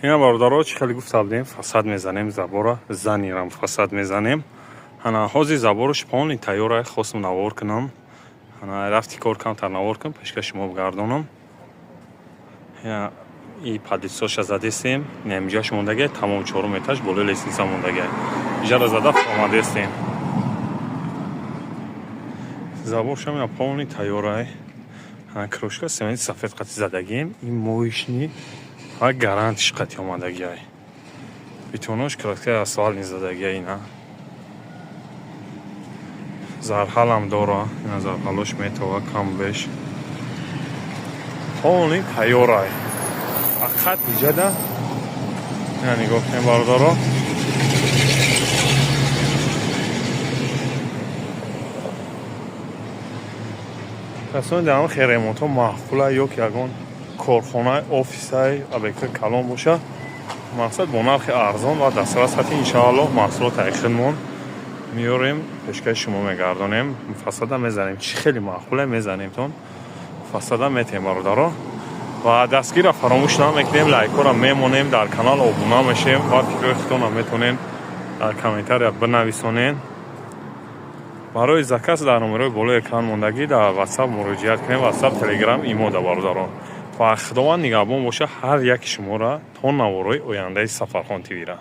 اینا باردارو چی خیلی گفت بودیم فساد میزنیم زبورا زنیرم فساد میزنیم انا حوزی زبورش پونی تیاره خواستم نوار کنم انا رفتی کار کنم تا نوار کنم پیشکش شما بگردونم یا ای پادیسوش زدیم نمیجاش موندگه تمام 4 etaج بالا لیسنس موندگه جرا زده آماده استیم زبورش هم پونی تیاره کروشکا سمنت سفید قطعی زدگیم این مویشنی ها گارانتش قطعی آمادگی های بیتونوش کراتکه اصال نیزدگی اینا زرحال هم داره این زرحالوش میتوه کم بش پونی تیاره های اقت دیجه ده این نگاه کنیم باردارو کسانی درام خیره موتو محفوله یا که اگون کارخانه آفیس های ابکر کلام باشه مقصد با نرخ ارزان و دسترس هستی انشاءالله محصولات ایخنمون میاریم پیشکش شما میگردانیم فساد هم میزنیم چی خیلی معقوله میزنیم تون فساد هم میتیم باردارو و دستگیر را فراموش نمیکنیم لایک را میمونیم در کانال ابونه میشیم و فکرتون هم میتونین در کامنتر بنویسونین برای زکات در نمره بالای اکران موندگی در واتساپ مراجعت کنید واتساپ تلگرام ایمو دا باردارو و خداوند نگهبان باشه هر یک شما را تا نوارای آینده سفرخان تیوی را